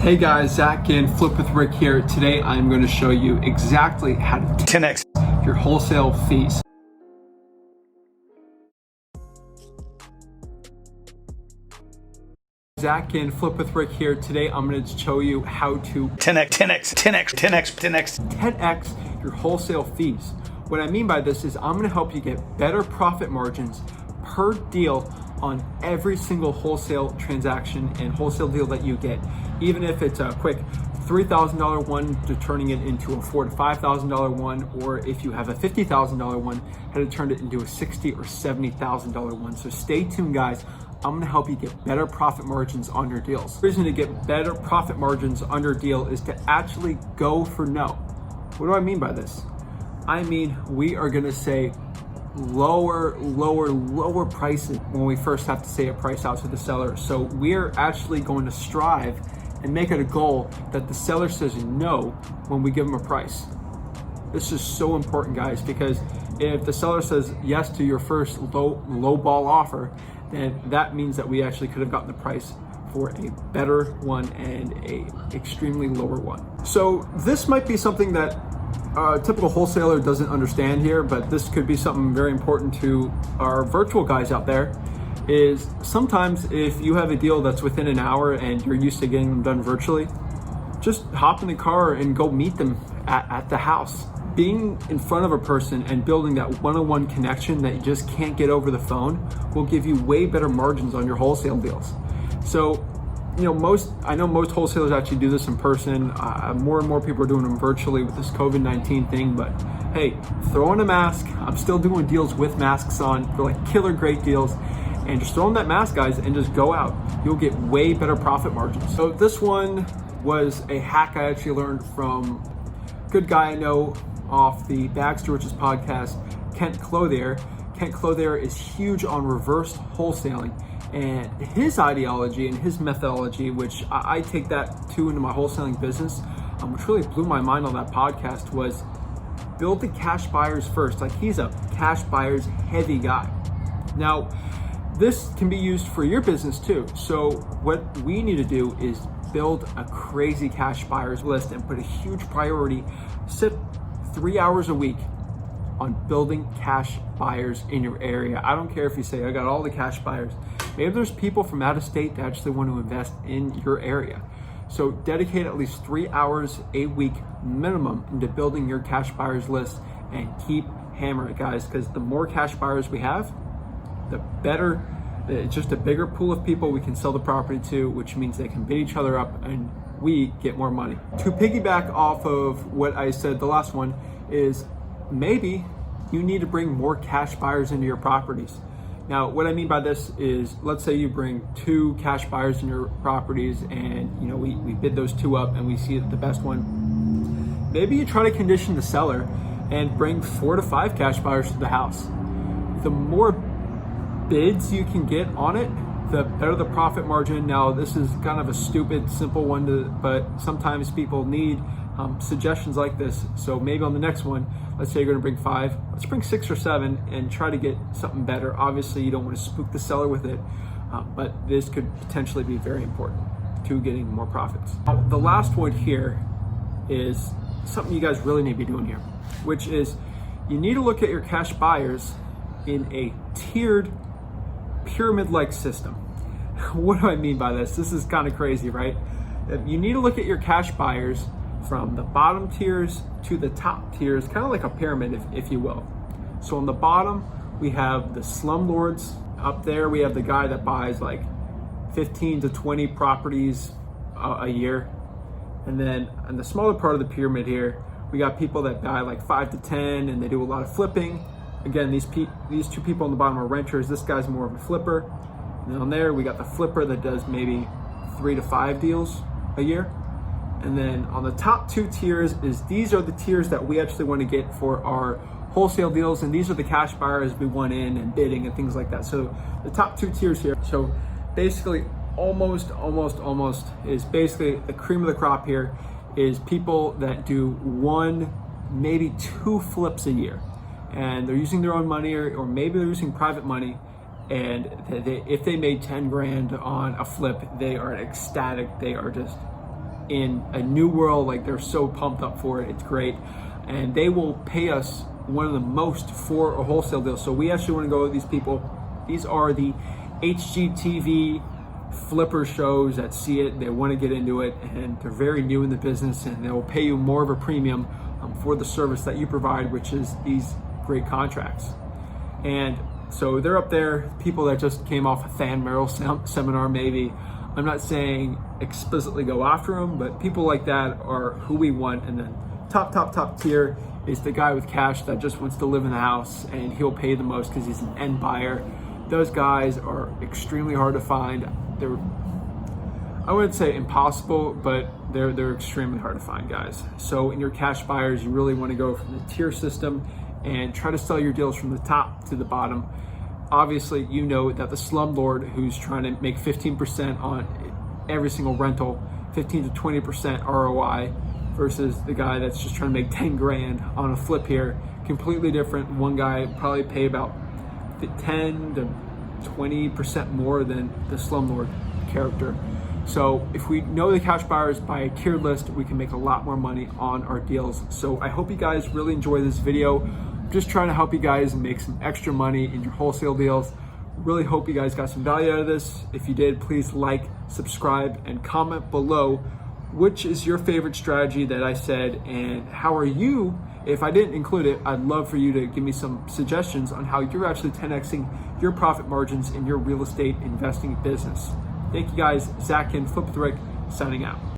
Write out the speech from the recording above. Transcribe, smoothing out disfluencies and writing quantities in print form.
Hey guys, Zach and Flip with Rick here. Today I'm going to show you exactly how to 10x your wholesale fees. Zach and Flip with Rick here. Today I'm going to show you how to 10x your wholesale fees. What I mean by this is I'm going to help you get better profit margins per deal on every single wholesale transaction and wholesale deal that you get. Even if it's a quick $3,000 one to turning it into a $4,000 to $5,000 one, or if you have a $50,000 one, how to turn it into a $60,000 or $70,000 one. So stay tuned, guys. I'm gonna help you get better profit margins on your deals. The reason to get better profit margins on your deal is to actually go for no. What do I mean by this? I mean, we are gonna say lower prices when we first have to say a price out to the seller. So we're actually going to strive and make it a goal that the seller says no when we give them a price. This is so important, guys, because if the seller says yes to your first low ball offer, then that means that we actually could have gotten the price for a better one and a extremely lower one. So this might be something that a typical wholesaler doesn't understand here, but this could be something very important to our virtual guys out there. Is sometimes if you have a deal that's within an hour and you're used to getting them done virtually, just hop in the car and go meet them at the house. Being in front of a person and building that one-on-one connection that you just can't get over the phone will give you way better margins on your wholesale deals. So, I know most wholesalers actually do this in person. More and more people are doing them virtually with this COVID-19 thing, but hey, throw on a mask. I'm still doing deals with masks on. They're like killer great deals. And just throw on that mask, guys, and just go out. You'll get way better profit margins. So this one was a hack I actually learned from a good guy I know off the Bags to Riches podcast, Kent Clothier. Kent Clothier is huge on reverse wholesaling. And his ideology and his methodology, which I take that too into my wholesaling business, which really blew my mind on that podcast, was build the cash buyers first. Like, he's a cash buyers heavy guy. Now, this can be used for your business too. So what we need to do is build a crazy cash buyers list and put a huge priority, sit 3 hours a week on building cash buyers in your area. I don't care if you say, I got all the cash buyers. Maybe there's people from out of state that actually want to invest in your area. So dedicate at least 3 hours a week minimum into building your cash buyers list and keep hammering it, guys, because the more cash buyers we have, the better. It's just a bigger pool of people we can sell the property to, which means they can bid each other up and we get more money. To piggyback off of what I said, the last one is maybe you need to bring more cash buyers into your properties. Now, what I mean by this is, let's say you bring 2 cash buyers in your properties and we bid those 2 up and we see the best one. Maybe you try to condition the seller and bring 4 to 5 cash buyers to the house. The more bids you can get on it, the better the profit margin. Now, this is kind of a stupid, simple one, but sometimes people need suggestions like this. So maybe on the next one, let's say you're going to bring 5, let's bring 6 or 7 and try to get something better. Obviously, you don't want to spook the seller with it, but this could potentially be very important to getting more profits. Now, the last one here is something you guys really need to be doing here, which is you need to look at your cash buyers in a tiered pyramid-like system. What do I mean by this? This is kind of crazy, right? You need to look at your cash buyers from the bottom tiers to the top tiers, kind of like a pyramid, if you will. So on the bottom, we have the slumlords. Up there, we have the guy that buys like 15 to 20 properties a year. And then on the smaller part of the pyramid here, we got people that buy like 5 to 10 and they do a lot of flipping. Again, these 2 people on the bottom are renters. This guy's more of a flipper. And then on there, we got the flipper that does maybe 3 to 5 deals a year. And then on the top 2 tiers these are the tiers that we actually want to get for our wholesale deals. And these are the cash buyers we want in and bidding and things like that. So the top 2 tiers here. So basically almost is basically the cream of the crop here is people that do 1, maybe 2 flips a year. And they're using their own money or maybe they're using private money, and if they made 10 grand on a flip, they are ecstatic. They are just in a new world. Like, they're so pumped up for it. It's great. And they will pay us one of the most for a wholesale deal. So we actually want to go with these people. These are the HGTV flipper shows that see it, they want to get into it, and they're very new in the business, and they will pay you more of a premium for the service that you provide, which is these great contracts. And so they're up there, people that just came off a Fan Merrill seminar maybe. I'm not saying explicitly go after them, but people like that are who we want. And then top tier is the guy with cash that just wants to live in the house, and he'll pay the most because he's an end buyer. Those guys are extremely hard to find. They're, I wouldn't say impossible, but they're extremely hard to find, guys. So in your cash buyers, you really want to go from the tier system and try to sell your deals from the top to the bottom. Obviously, you know that the slumlord who's trying to make 15% on every single rental, 15 to 20% ROI, versus the guy that's just trying to make 10 grand on a flip here, completely different. One guy probably pay about 10 to 20% more than the slumlord character. So if we know the cash buyers by a tiered list, we can make a lot more money on our deals. So I hope you guys really enjoy this video. I'm just trying to help you guys make some extra money in your wholesale deals. Really hope you guys got some value out of this. If you did, please like, subscribe, and comment below which is your favorite strategy that I said, and how are you, if I didn't include it, I'd love for you to give me some suggestions on how you're actually 10xing your profit margins in your real estate investing business. Thank you guys. Zach and Flip with Rick signing out.